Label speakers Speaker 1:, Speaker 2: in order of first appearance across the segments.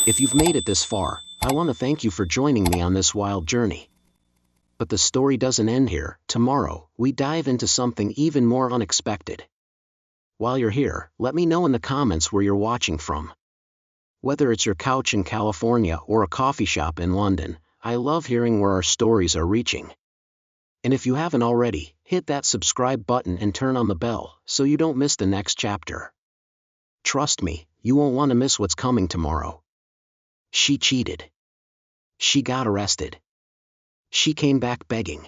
Speaker 1: If you've made it this far, I want to thank you for joining me on this wild journey. But the story doesn't end here. Tomorrow, we dive into something even more unexpected. While you're here, let me know in the comments where you're watching from. Whether it's your couch in California or a coffee shop in London, I love hearing where our stories are reaching. And if you haven't already, hit that subscribe button and turn on the bell so you don't miss the next chapter. Trust me, you won't want to miss what's coming tomorrow. She cheated. She got arrested. She came back begging.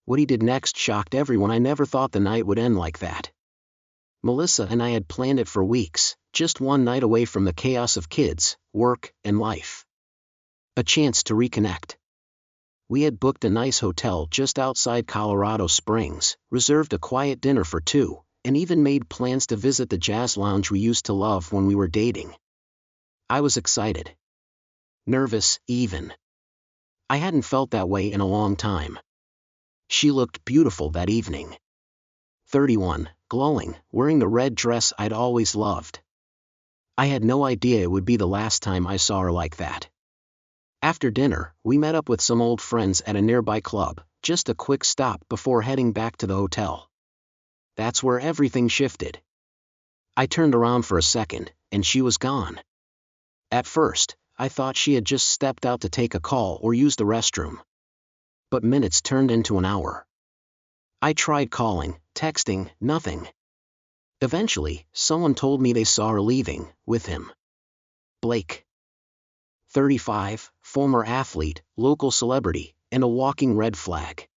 Speaker 1: What he did next shocked everyone. I never thought the night would end like that. Melissa and I had planned it for weeks, just one night away from the chaos of kids, work, and life. A chance to reconnect. We had booked a nice hotel just outside Colorado Springs, reserved a quiet dinner for two, and even made plans to visit the jazz lounge we used to love when we were dating. I was excited. Nervous, even. I hadn't felt that way in a long time. She looked beautiful that evening. 31, glowing, wearing the red dress I'd always loved. I had no idea it would be the last time I saw her like that. After dinner, we met up with some old friends at a nearby club, just a quick stop before heading back to the hotel. That's where everything shifted. I turned around for a second, and she was gone. At first, I thought she had just stepped out to take a call or use the restroom. But minutes turned into an hour. I tried calling, texting, nothing. Eventually, someone told me they saw her leaving, with him. Blake. 35, former athlete, local celebrity, and a walking red flag.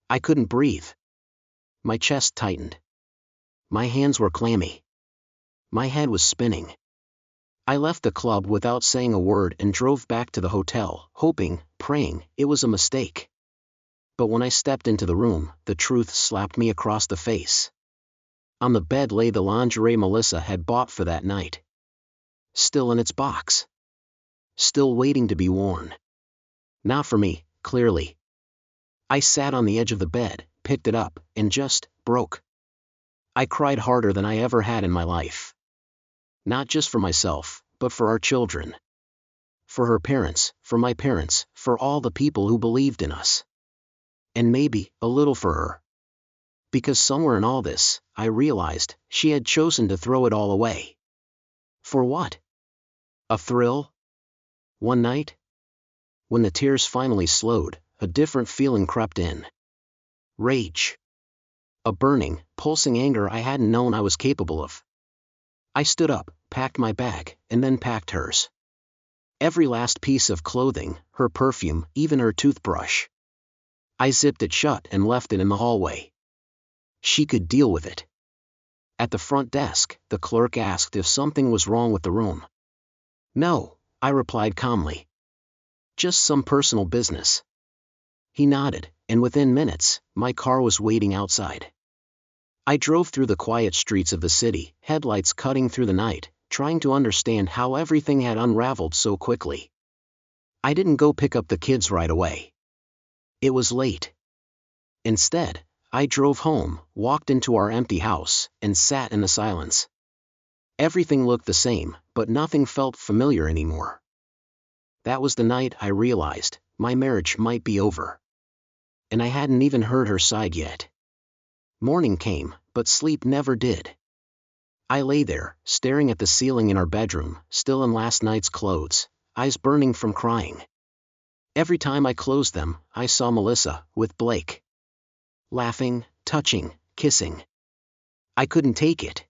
Speaker 1: I couldn't breathe. My chest tightened. My hands were clammy. My head was spinning. I left the club without saying a word and drove back to the hotel, hoping, praying, it was a mistake. But when I stepped into the room, the truth slapped me across the face. On the bed lay the lingerie Melissa had bought for that night. Still in its box. Still waiting to be worn. Not for me, clearly. I sat on the edge of the bed, picked it up, and just broke. I cried harder than I ever had in my life. Not just for myself, but for our children. For her parents, for my parents, for all the people who believed in us. And maybe, a little for her. Because somewhere in all this, I realized, she had chosen to throw it all away. For what? A thrill? One night? When the tears finally slowed, a different feeling crept in. Rage. A burning, pulsing anger I hadn't known I was capable of. I stood up, packed my bag, and then packed hers. Every last piece of clothing, her perfume, even her toothbrush. I zipped it shut and left it in the hallway. She could deal with it. At the front desk, the clerk asked if something was wrong with the room. No, I replied calmly. Just some personal business. He nodded, and within minutes, my car was waiting outside. I drove through the quiet streets of the city, headlights cutting through the night, trying to understand how everything had unraveled so quickly. I didn't go pick up the kids right away. It was late. Instead, I drove home, walked into our empty house, and sat in the silence. Everything looked the same, but nothing felt familiar anymore. That was the night I realized, my marriage might be over. And I hadn't even heard her side yet. Morning came, but sleep never did. I lay there, staring at the ceiling in our bedroom, still in last night's clothes, eyes burning from crying. Every time I closed them, I saw Melissa, with Blake. Laughing, touching, kissing. I couldn't take it.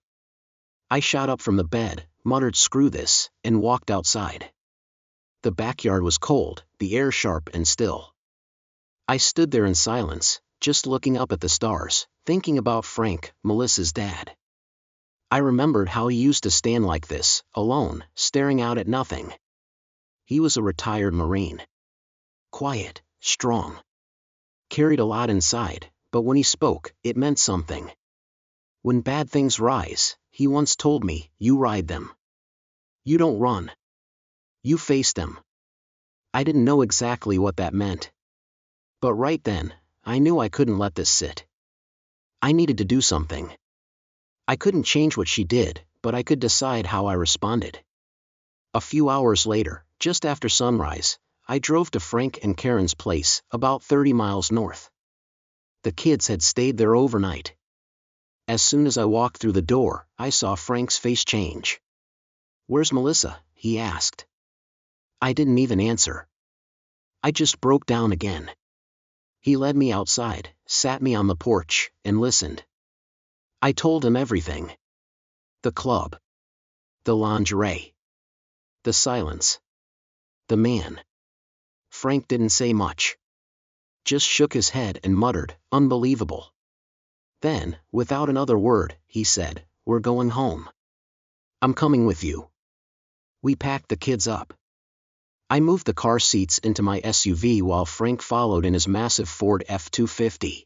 Speaker 1: I shot up from the bed, muttered "screw this," and walked outside. The backyard was cold, the air sharp and still. I stood there in silence, just looking up at the stars, thinking about Frank, Melissa's dad. I remembered how he used to stand like this, alone, staring out at nothing. He was a retired Marine. Quiet, strong. Carried a lot inside, but when he spoke, it meant something. When bad things rise, he once told me, you ride them. You don't run. You face them. I didn't know exactly what that meant. But right then, I knew I couldn't let this sit. I needed to do something. I couldn't change what she did, but I could decide how I responded. A few hours later, just after sunrise, I drove to Frank and Karen's place, about 30 miles north. The kids had stayed there overnight. As soon as I walked through the door, I saw Frank's face change. "Where's Melissa?" he asked. I didn't even answer. I just broke down again. He led me outside, sat me on the porch, and listened. I told him everything. The club. The lingerie. The silence. The man. Frank didn't say much. Just shook his head and muttered, "Unbelievable." Then, without another word, he said, "We're going home. I'm coming with you." We packed the kids up. I moved the car seats into my SUV while Frank followed in his massive Ford F-250.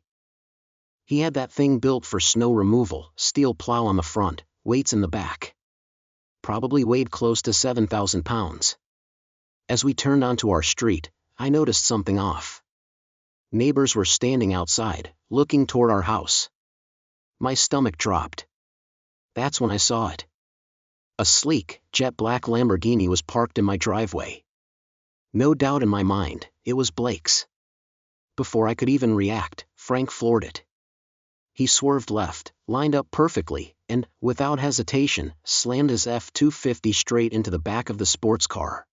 Speaker 1: He had that thing built for snow removal, steel plow on the front, weights in the back. Probably weighed close to 7,000 pounds. As we turned onto our street, I noticed something off. Neighbors were standing outside, looking toward our house. My stomach dropped. That's when I saw it. A sleek, jet-black Lamborghini was parked in my driveway. No doubt in my mind, it was Blake's. Before I could even react, Frank floored it. He swerved left, lined up perfectly, and, without hesitation, slammed his F-250 straight into the back of the sports car.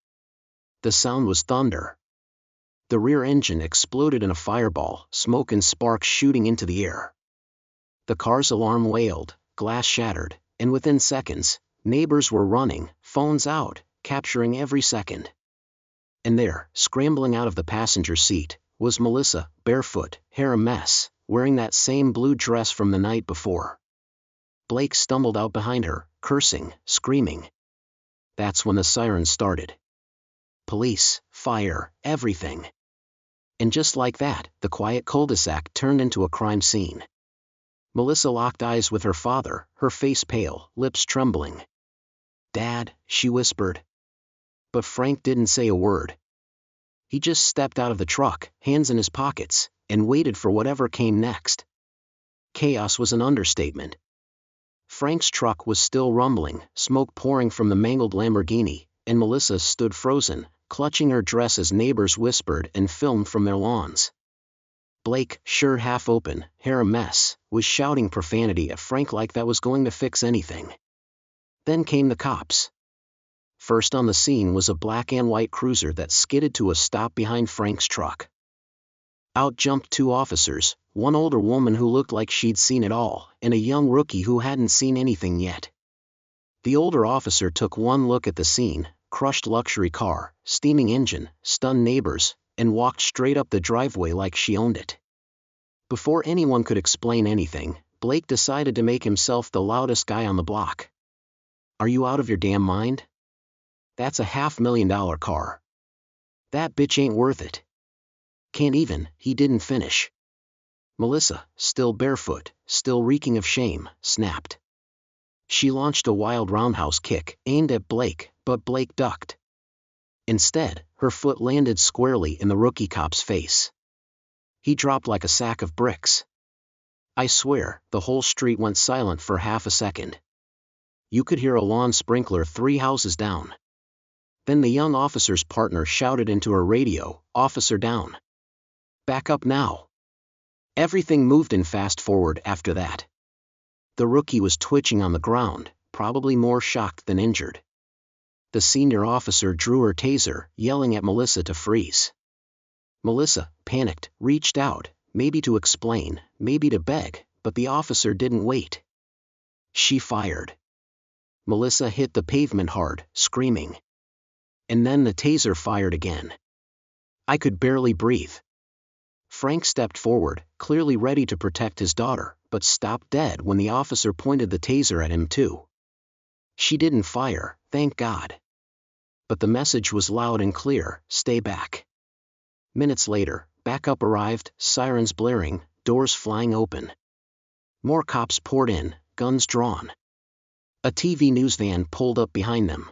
Speaker 1: The sound was thunder. The rear engine exploded in a fireball, smoke and sparks shooting into the air. The car's alarm wailed, glass shattered, and within seconds, neighbors were running, phones out, capturing every second. And there, scrambling out of the passenger seat, was Melissa, barefoot, hair a mess, wearing that same blue dress from the night before. Blake stumbled out behind her, cursing, screaming. That's when the sirens started. Police, fire, everything. And just like that, the quiet cul-de-sac turned into a crime scene. Melissa locked eyes with her father, her face pale, lips trembling. "Dad," she whispered. But Frank didn't say a word. He just stepped out of the truck, hands in his pockets, and waited for whatever came next. Chaos was an understatement. Frank's truck was still rumbling, smoke pouring from the mangled Lamborghini, and Melissa stood frozen, clutching her dress as neighbors whispered and filmed from their lawns. Blake, shirt half open, hair a mess, was shouting profanity at Frank like that was going to fix anything. Then came the cops. First on the scene was a black and white cruiser that skidded to a stop behind Frank's truck. Out jumped two officers, one older woman who looked like she'd seen it all, and a young rookie who hadn't seen anything yet. The older officer took one look at the scene, crushed luxury car, steaming engine, stunned neighbors, and walked straight up the driveway like she owned it. Before anyone could explain anything, Blake decided to make himself the loudest guy on the block. "Are you out of your damn mind? That's a $500,000 car. That bitch ain't worth it." "Can't even," he didn't finish. Melissa, still barefoot, still reeking of shame, snapped. She launched a wild roundhouse kick, aimed at Blake, but Blake ducked. Instead, her foot landed squarely in the rookie cop's face. He dropped like a sack of bricks. I swear, the whole street went silent for half a second. You could hear a lawn sprinkler 3 houses down. Then the young officer's partner shouted into her radio, "Officer down. Back up now." Everything moved in fast forward after that. The rookie was twitching on the ground, probably more shocked than injured. The senior officer drew her taser, yelling at Melissa to freeze. Melissa, panicked, reached out, maybe to explain, maybe to beg, but the officer didn't wait. She fired. Melissa hit the pavement hard, screaming. And then the taser fired again. I could barely breathe. Frank stepped forward, clearly ready to protect his daughter, but stopped dead when the officer pointed the taser at him too. She didn't fire, thank God. But the message was loud and clear, "Stay back." Minutes later, backup arrived, sirens blaring, doors flying open. More cops poured in, guns drawn. A TV news van pulled up behind them.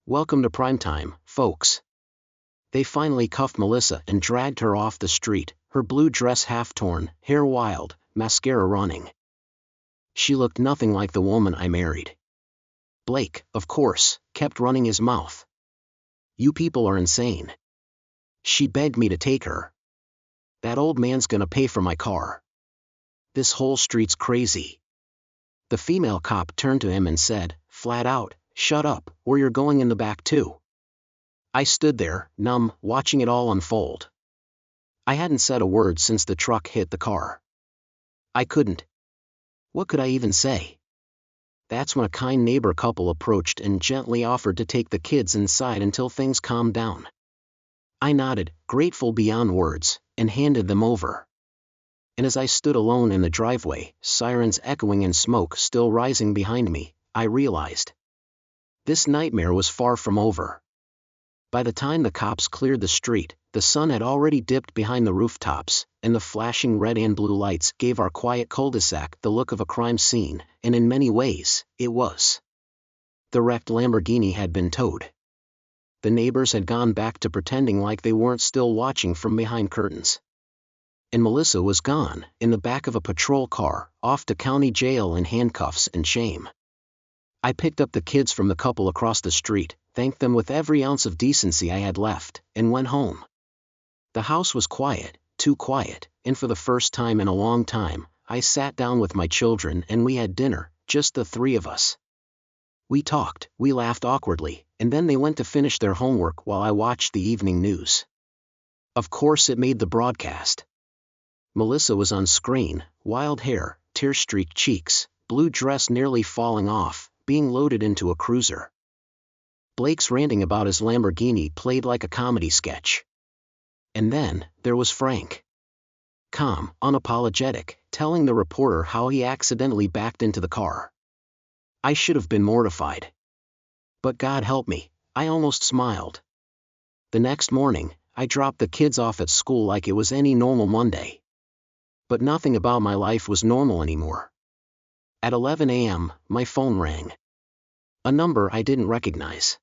Speaker 1: "Welcome to primetime, folks." They finally cuffed Melissa and dragged her off the street, her blue dress half torn, hair wild, mascara running. She looked nothing like the woman I married. Blake, of course, kept running his mouth. You people are insane. She begged me to take her. That old man's gonna pay for my car. This whole street's crazy. The female cop turned to him and said, flat out, shut up, or you're going in the back too. I stood there, numb, watching it all unfold. I hadn't said a word since the truck hit the car. I couldn't. What could I even say? That's when a kind neighbor couple approached and gently offered to take the kids inside until things calmed down. I nodded, grateful beyond words, and handed them over. And as I stood alone in the driveway, sirens echoing and smoke still rising behind me, I realized this nightmare was far from over. By the time the cops cleared the street, the sun had already dipped behind the rooftops, and the flashing red and blue lights gave our quiet cul-de-sac the look of a crime scene, and in many ways, it was. The wrecked Lamborghini had been towed. The neighbors had gone back to pretending like they weren't still watching from behind curtains. And Melissa was gone, in the back of a patrol car, off to county jail in handcuffs and shame. I picked up the kids from the couple across the street, thanked them with every ounce of decency I had left, and went home. The house was quiet, too quiet, and for the first time in a long time, I sat down with my children and we had dinner, just the three of us. We talked, we laughed awkwardly, and then they went to finish their homework while I watched the evening news. Of course it made the broadcast. Melissa was on screen, wild hair, tear-streaked cheeks, blue dress nearly falling off, being loaded into a cruiser. Blake's ranting about his Lamborghini played like a comedy sketch. And then, there was Frank. Calm, unapologetic, telling the reporter how he accidentally backed into the car. I should have been mortified. But God help me, I almost smiled. The next morning, I dropped the kids off at school like it was any normal Monday. But nothing about my life was normal anymore. At 11 a.m., my phone rang. A number I didn't recognize.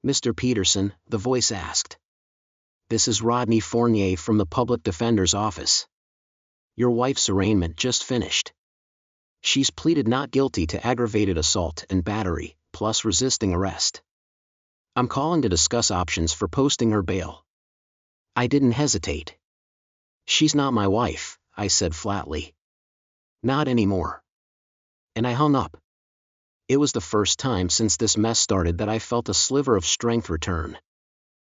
Speaker 1: Mr. Peterson, the voice asked. This is Rodney Fournier from the Public Defender's Office. Your wife's arraignment just finished. She's pleaded not guilty to aggravated assault and battery, plus resisting arrest. I'm calling to discuss options for posting her bail. I didn't hesitate. She's not my wife, I said flatly. Not anymore. And I hung up. It was the first time since this mess started that I felt a sliver of strength return.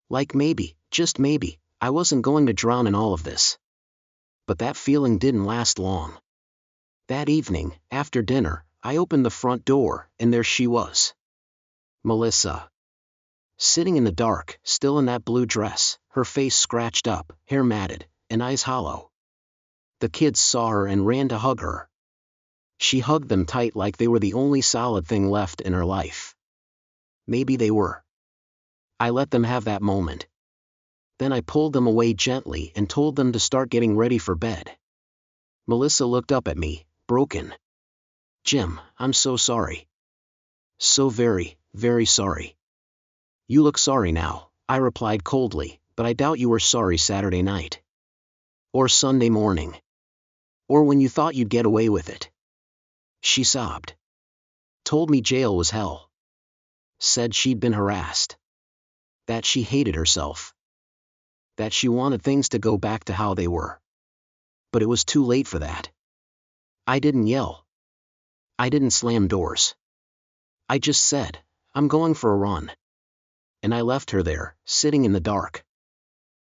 Speaker 1: Like maybe, just maybe, I wasn't going to drown in all of this. But that feeling didn't last long. That evening, after dinner, I opened the front door, and there she was. Melissa. Sitting in the dark, still in that blue dress, her face scratched up, hair matted, and eyes hollow. The kids saw her and ran to hug her. She hugged them tight like they were the only solid thing left in her life. Maybe they were. I let them have that moment. Then I pulled them away gently and told them to start getting ready for bed. Melissa looked up at me, broken. Jim, I'm so sorry. So very, very sorry. You look sorry now, I replied coldly, but I doubt you were sorry Saturday night. Or Sunday morning. Or when you thought you'd get away with it. She sobbed. Told me jail was hell. Said she'd been harassed. That she hated herself. That she wanted things to go back to how they were. But it was too late for that. I didn't yell. I didn't slam doors. I just said, I'm going for a run. And I left her there, sitting in the dark.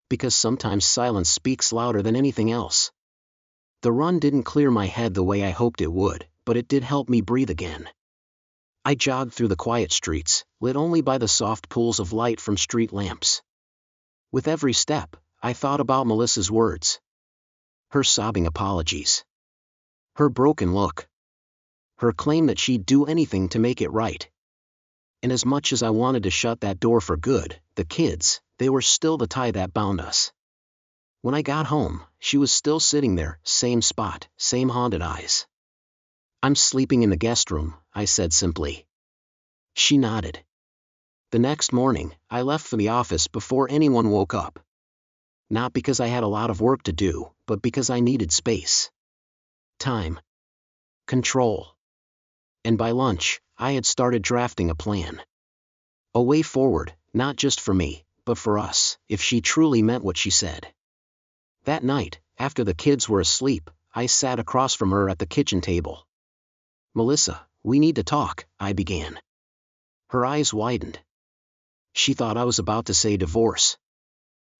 Speaker 1: Because sometimes silence speaks louder than anything else. The run didn't clear my head the way I hoped it would, but it did help me breathe again. I jogged through the quiet streets, lit only by the soft pools of light from street lamps. With every step, I thought about Melissa's words. Her sobbing apologies. Her broken look. Her claim that she'd do anything to make it right. And as much as I wanted to shut that door for good, the kids, they were still the tie that bound us. When I got home, she was still sitting there, same spot, same haunted eyes. I'm sleeping in the guest room, I said simply. She nodded. The next morning, I left for the office before anyone woke up. Not because I had a lot of work to do, but because I needed space. Time. Control. And by lunch, I had started drafting a plan. A way forward, not just for me, but for us, if she truly meant what she said. That night, after the kids were asleep, I sat across from her at the kitchen table. "Melissa, we need to talk," I began. Her eyes widened. She thought I was about to say divorce.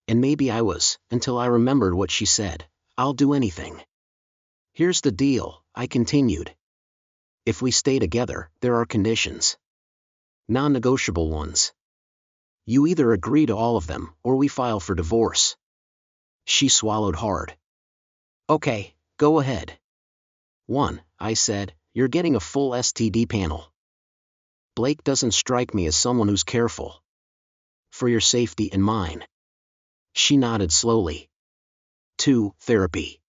Speaker 1: And maybe I was, until I remembered what she said. "I'll do anything." "Here's the deal," I continued. "If we stay together, there are conditions. Non-negotiable ones. You either agree to all of them, or we file for divorce." She swallowed hard. "Okay, go ahead." "1, I said, you're getting a full STD panel. Blake doesn't strike me as someone who's careful. For your safety and mine." She nodded slowly. 2, therapy.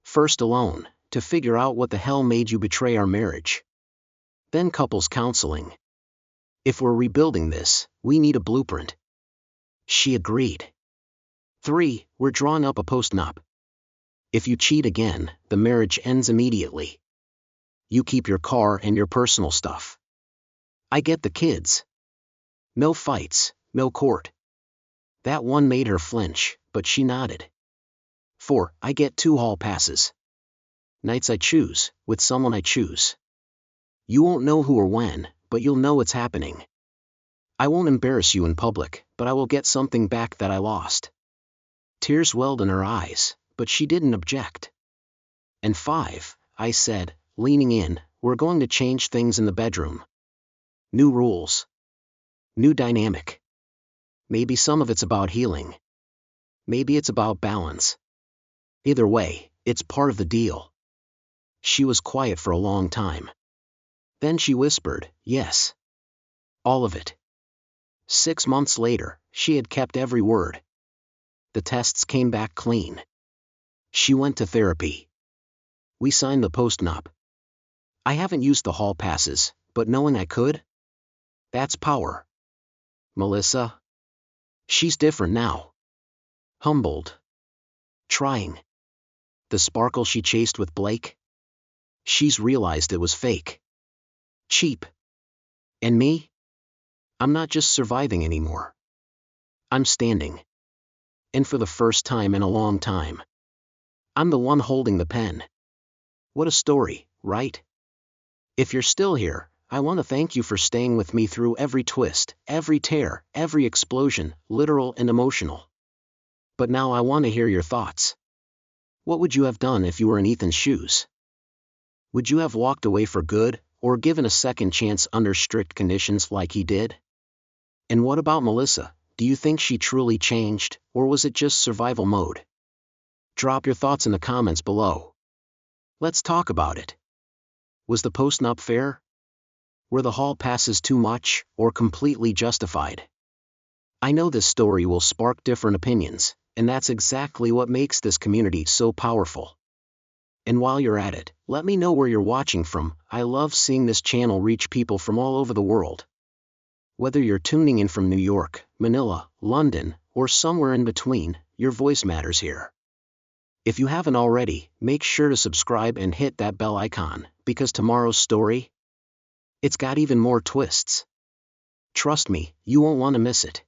Speaker 1: First alone, to figure out what the hell made you betray our marriage. Then couples counseling. If we're rebuilding this, we need a blueprint. She agreed. 3, we're drawing up a post-nup. If you cheat again, the marriage ends immediately. You keep your car and your personal stuff. I get the kids. No fights, no court. That one made her flinch, but she nodded. 4, I get 2 hall passes. Nights I choose, with someone I choose. You won't know who or when, but you'll know it's happening. I won't embarrass you in public, but I will get something back that I lost. Tears welled in her eyes, but she didn't object. And 5, I said, leaning in, we're going to change things in the bedroom. New rules. New dynamic. Maybe some of it's about healing. Maybe it's about balance. Either way, it's part of the deal. She was quiet for a long time. Then she whispered, yes. All of it. 6 months later, she had kept every word. The tests came back clean. She went to therapy. We signed the post-nup. I haven't used the hall passes, but knowing I could? That's power. Melissa? She's different now. Humbled. Trying. The sparkle she chased with Blake? She's realized it was fake. Cheap. And me? I'm not just surviving anymore. I'm standing. And for the first time in a long time, I'm the one holding the pen. What a story, right? If you're still here, I want to thank you for staying with me through every twist, every tear, every explosion, literal and emotional. But now I want to hear your thoughts. What would you have done if you were in Ethan's shoes? Would you have walked away for good, or given a second chance under strict conditions like he did? And what about Melissa? Do you think she truly changed, or was it just survival mode? Drop your thoughts in the comments below. Let's talk about it. Was the post-nup fair? Were the hall passes too much, or completely justified? I know this story will spark different opinions, and that's exactly what makes this community so powerful. And while you're at it, let me know where you're watching from. I love seeing this channel reach people from all over the world. Whether you're tuning in from New York, Manila, London, or somewhere in between, your voice matters here. If you haven't already, make sure to subscribe and hit that bell icon, because tomorrow's story? It's got even more twists. Trust me, you won't want to miss it.